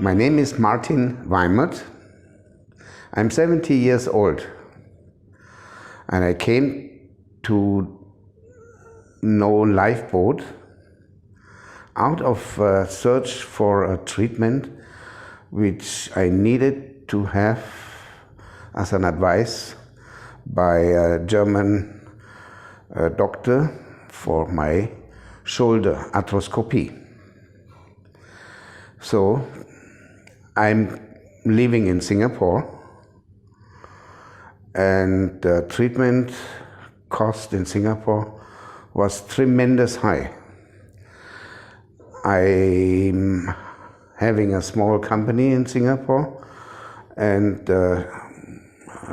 My name is Martin Weimart. I'm 70 years old and I came to know Lyfboat out of a search for a treatment which I needed to have as an advice by a German doctor for my shoulder arthroscopy. So I'm living in Singapore, and the treatment cost in Singapore was tremendous high. I'm having a small company in Singapore, and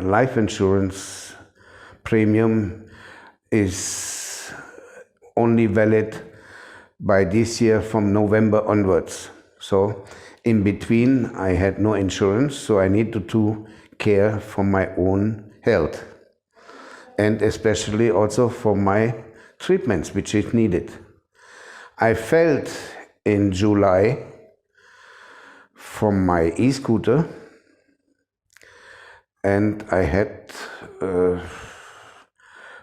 life insurance premium is only valid by this year from November onwards. So in between I had no insurance, so I needed to care for my own health and especially also for my treatments which is needed. I felt in July from my e-scooter, and I had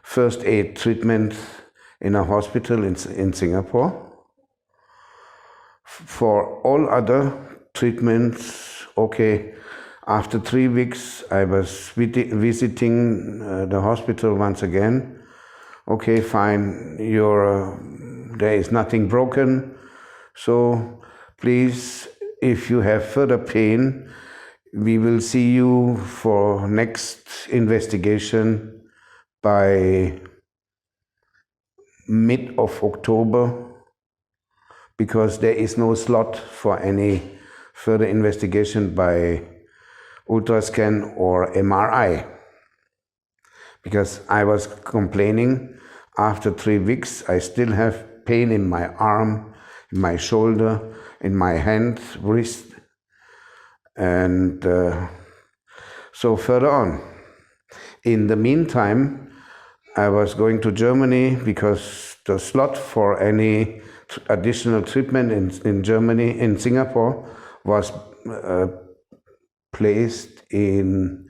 first aid treatment in a hospital in Singapore. For all other treatments, okay, after 3 weeks I was visiting the hospital once again. Okay, fine, there is nothing broken, so please, if you have further pain, we will see you for next investigation by mid of October, because there is no slot for any further investigation by ultrascan or MRI. Because I was complaining, after 3 weeks I still have pain in my arm, in my shoulder, in my hand, wrist, and so further on. In the meantime, I was going to Germany because the slot for any additional treatment in Germany, in Singapore, was placed in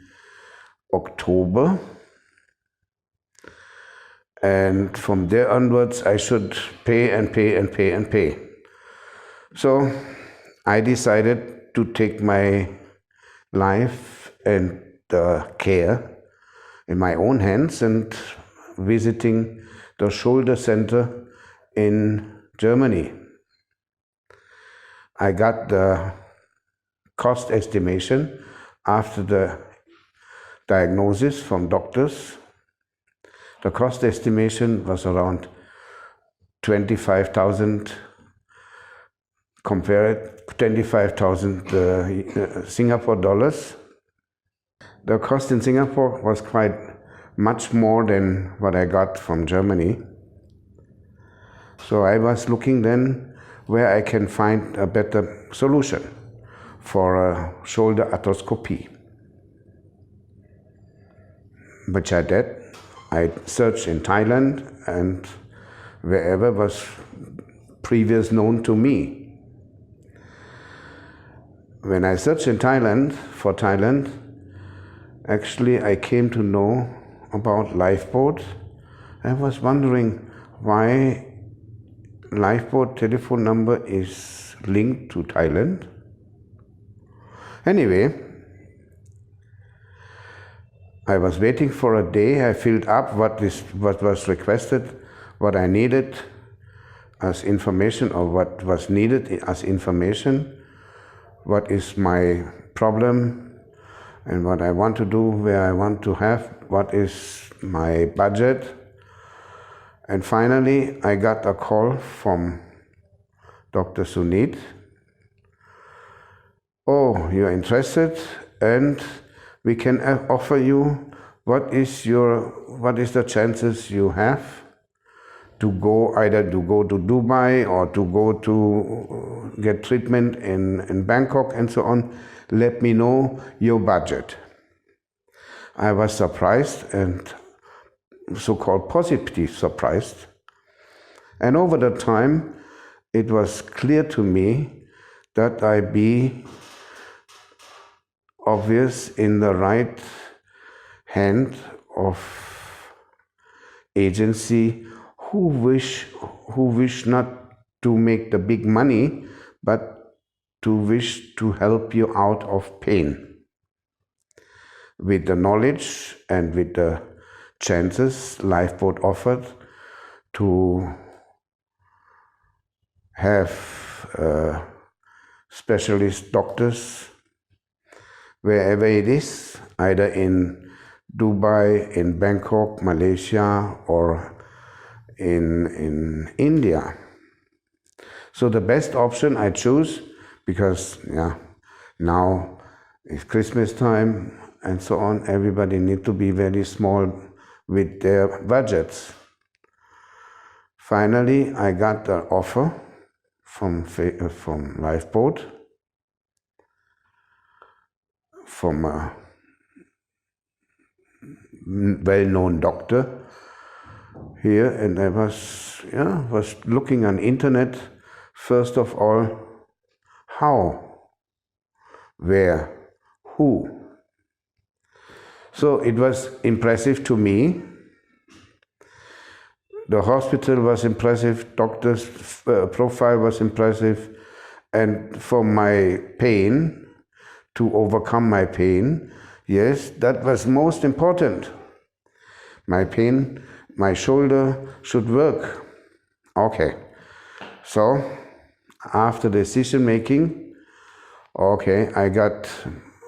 October, and from there onwards I should pay and pay and pay and pay. So I decided to take my life and care in my own hands and visiting the shoulder center in Germany. I got the cost estimation after the diagnosis from doctors. The cost estimation was around 25,000, compared 25,000 Singapore dollars. The cost in Singapore was quite much more than what I got from Germany. So I was looking then where I can find a better solution for a shoulder arthroscopy, which I did. I searched in Thailand and wherever was previous known to me. When I searched in Thailand, for Thailand, actually I came to know about Lyfboat. I was wondering why Lyfboat telephone number is linked to Thailand. Anyway, I was waiting for a day. I filled up what was requested, what I needed as information, or what was needed as information, what is my problem and what I want to do, where I want to have, what is my budget. And finally, I got a call from Dr. Sunit. Oh, you're interested, and we can offer you what is the chances you have to go, either to go to Dubai or to go to get treatment in Bangkok and so on. Let me know your budget. I was surprised, and so-called positive surprised. And over the time, it was clear to me that I be obvious in the right hand of agency who wish not to make the big money, but to wish to help you out of pain with the knowledge and with the chances Lyfboat offered to have specialist doctors wherever it is, either in Dubai, in Bangkok, Malaysia, or in India. So the best option I choose, because now it's Christmas time and so on, everybody need to be very small with their budgets. Finally, I got the offer from Lyfboat, from a well-known doctor here, and I was looking on internet. First of all, how, where, who. So it was impressive to me. The hospital was impressive, doctor's profile was impressive, and for my pain, to overcome my pain, yes, that was most important. My pain, my shoulder should work. Okay, so after decision making, okay, I got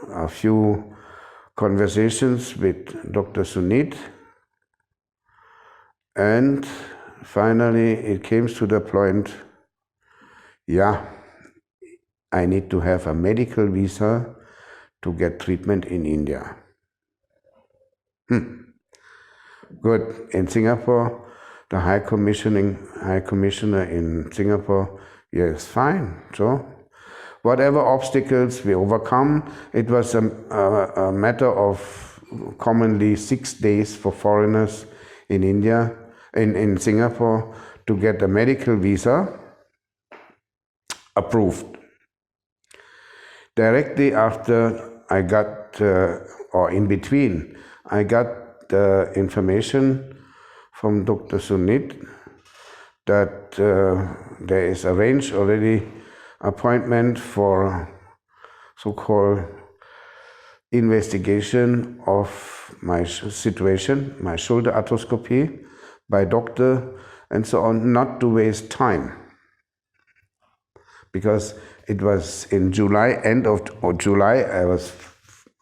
a few conversations with Dr. Sunit, and finally it came to the point, I need to have a medical visa to get treatment in India. Good. In Singapore, the High Commissioner in Singapore, yes, fine. So whatever obstacles we overcome, it was a matter of commonly 6 days for foreigners in India, in Singapore, to get a medical visa approved. Directly after I got, or in between, I got the information from Dr. Sunit that there is arranged already appointment for so-called investigation of my situation, my shoulder arthroscopy by doctor and so on, not to waste time. Because it was in July, end of July,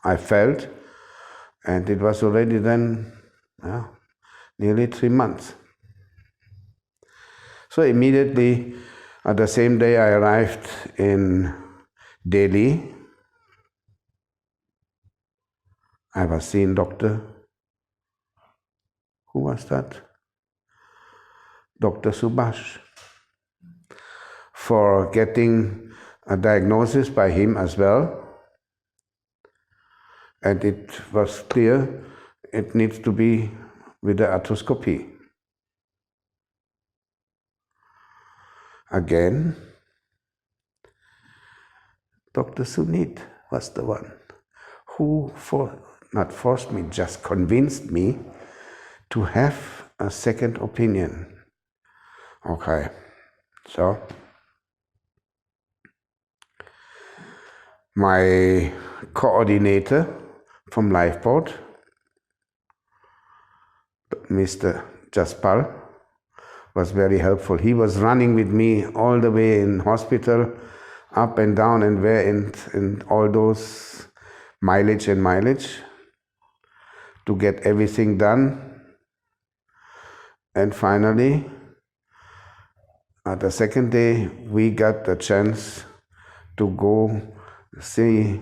I felt, and it was already then nearly 3 months. So immediately, at the same day I arrived in Delhi, I was seeing doctor. Who was that? Dr. Subhash. For getting a diagnosis by him as well. And it was clear it needs to be with the arthroscopy. Again, Dr. Sunit was the one who not forced me, just convinced me to have a second opinion. Okay, so my coordinator from Lyfboat, Mr. Jaspal, was very helpful. He was running with me all the way in hospital, up and down and where in all those mileage to get everything done. And finally, at the second day, we got the chance to go see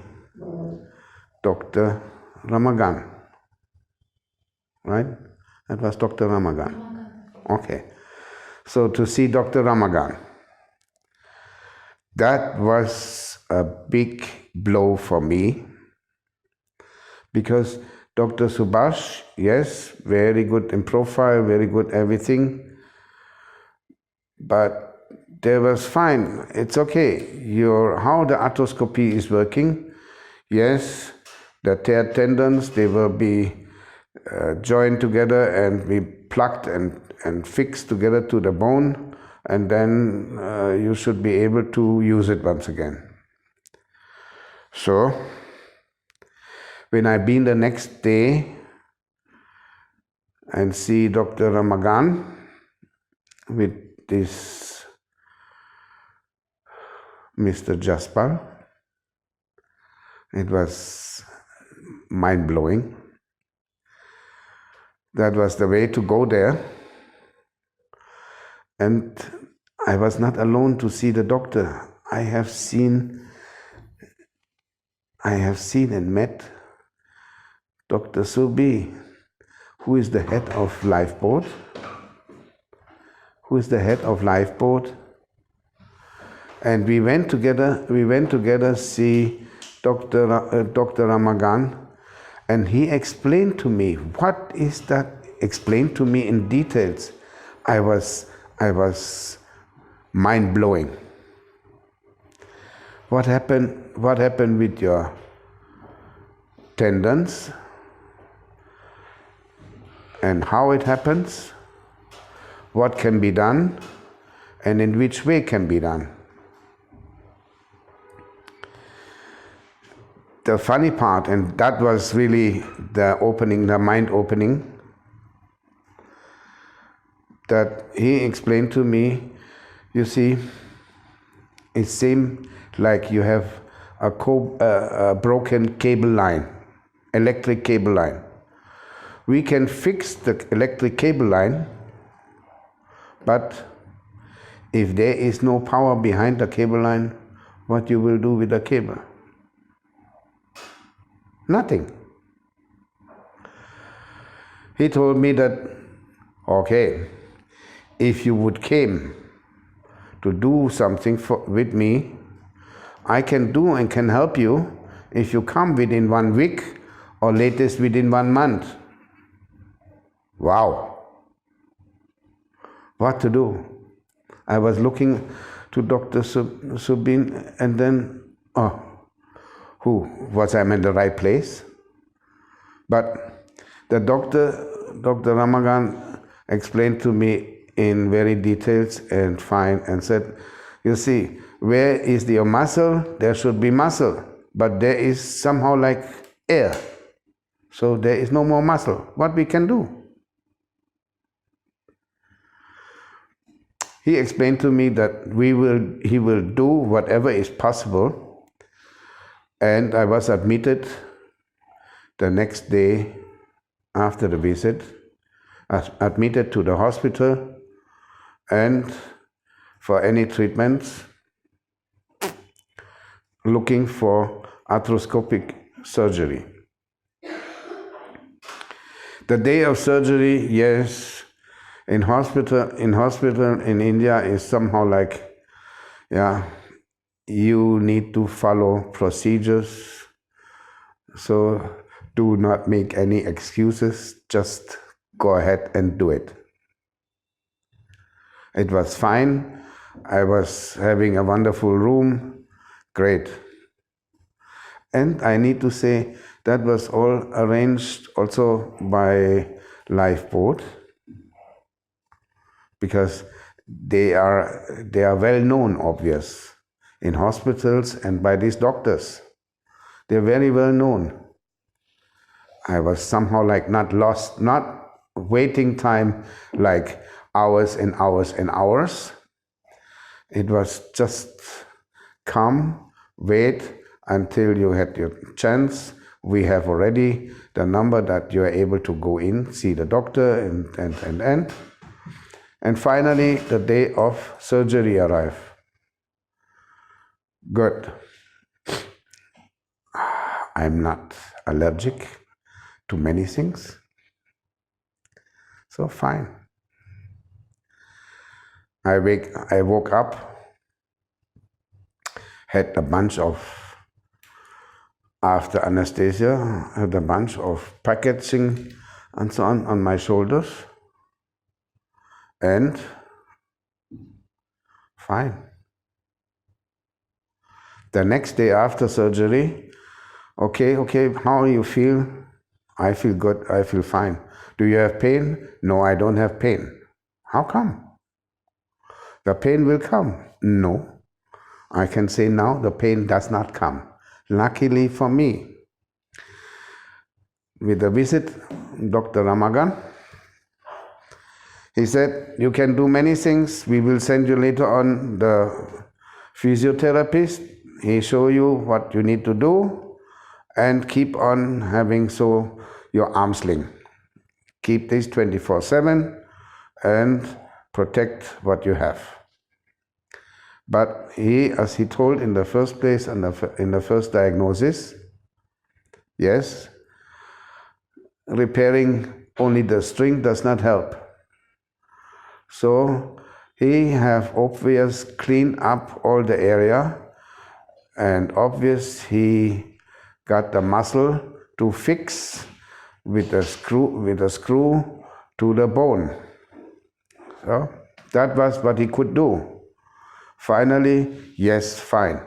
Dr. Ramagan. Right? That was Dr. Ramagan. Okay. So to see Dr. Ramagan. That was a big blow for me, because Dr. Subhash, yes, very good in profile, very good everything, but there was fine, it's okay, how the arthroscopy is working, yes, the tear tendons, they will be joined together and be plugged and fixed together to the bone, and then you should be able to use it once again. So when I been the next day and see Dr. Ramagan with this Mr. Jaspal, it was mind-blowing. That was the way to go there. And I was not alone to see the doctor. I have seen and met Dr. Subi, who is the head of Lyfboat. And we went together see Dr. Ramagan, and he explained to me, what is that? Explained to me in details. I was mind-blowing. What happened with your tendons and how it happens, what can be done, and in which way can be done. The funny part, and that was really the mind opening, that he explained to me, you see, it seemed like you have a broken cable line, electric cable line. We can fix the electric cable line, but if there is no power behind the cable line, what you will do with the cable? Nothing. He told me that, okay, if you would came to do something with me, I can do and can help you if you come within 1 week or latest within 1 month. Wow. What to do? I was looking to Dr. Subin, and then, was I in the right place? But the Dr. Ramagan explained to me in very details and fine and said, you see, where is your muscle? There should be muscle, but there is somehow like air. So there is no more muscle. What we can do? He explained to me that he will do whatever is possible, and I was admitted the next day after the visit, admitted to the hospital, and for any treatments, looking for arthroscopic surgery. The day of surgery, yes, in hospital in India is somehow like, you need to follow procedures. So do not make any excuses, just go ahead and do it. It was fine. I was having a wonderful room. Great. And I need to say that was all arranged also by Lyfboat, because they are well known, obvious, in hospitals and by these doctors. They're very well known. I was somehow like not lost, not waiting time like hours and hours and hours. It was just come, wait until you had your chance. We have already the number that you are able to go in, see the doctor, and finally the day of surgery arrived. Good. I'm not allergic to many things, so fine. I woke up, had a bunch of, after anesthesia, had a bunch of packaging and so on my shoulders, and fine. The next day after surgery, Okay, how you feel? I feel good, I feel fine. Do you have pain? No, I don't have pain. How come? The pain will come. No, I can say now the pain does not come. Luckily for me, with the visit, Dr. Ramagan, he said, you can do many things. We will send you later on the physiotherapist. He show you what you need to do and keep on having so your arm sling. Keep this 24/7 and protect what you have. But he, as he told in the first place and in the first diagnosis, yes, repairing only the string does not help. So he have obvious cleaned up all the area, and obvious he got the muscle to fix with a screw to the bone. So that was what he could do. Finally, yes, fine.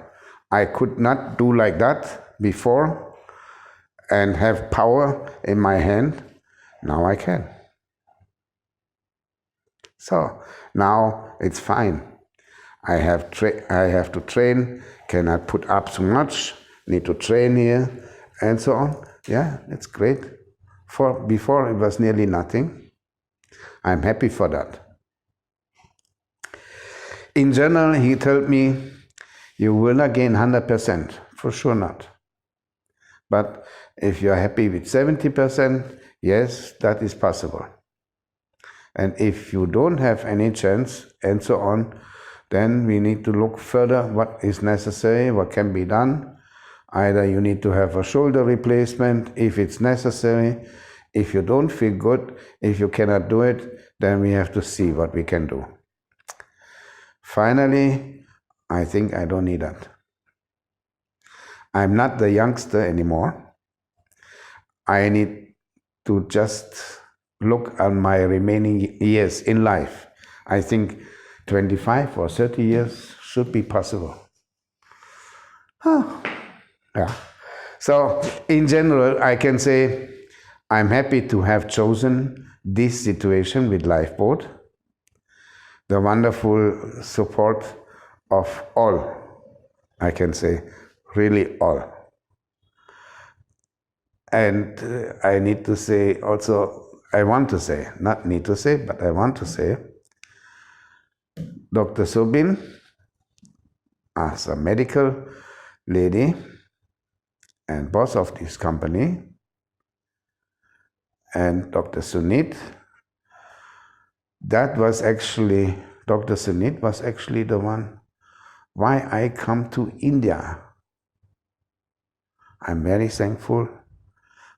I could not do like that before and have power in my hand. Now I can. So now it's fine. I have to train, cannot put up so much, need to train here, and so on. Yeah, it's great. Before it was nearly nothing. I'm happy for that. In general, he told me, you will not gain 100%, for sure not. But if you're happy with 70%, yes, that is possible. And if you don't have any chance, and so on, then we need to look further what is necessary, what can be done. Either you need to have a shoulder replacement if it's necessary. If you don't feel good, if you cannot do it, then we have to see what we can do. Finally, I think I don't need that. I'm not the youngster anymore. I need to just look at my remaining years in life. I think 25 or 30 years should be possible. Yeah. So in general, I can say I'm happy to have chosen this situation with Lyfboat. The wonderful support of all, I can say, really all. And I need to say also, I want to say, not need to say, but I want to say, Dr. Sobin, as a medical lady and boss of this company, and Dr. Sunit, Dr. Sunit was actually the one why I come to India. I'm very thankful.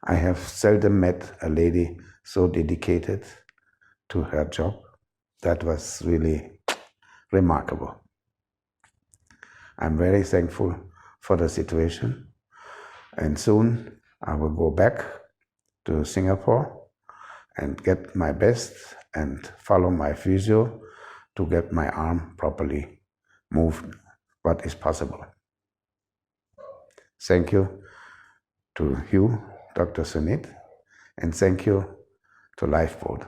I have seldom met a lady so dedicated to her job. That was really remarkable. I'm very thankful for the situation. And soon I will go back to Singapore and get my best and follow my physio to get my arm properly moved, what is possible. Thank you to you, Dr. Sunit, and thank you to Lyfboat.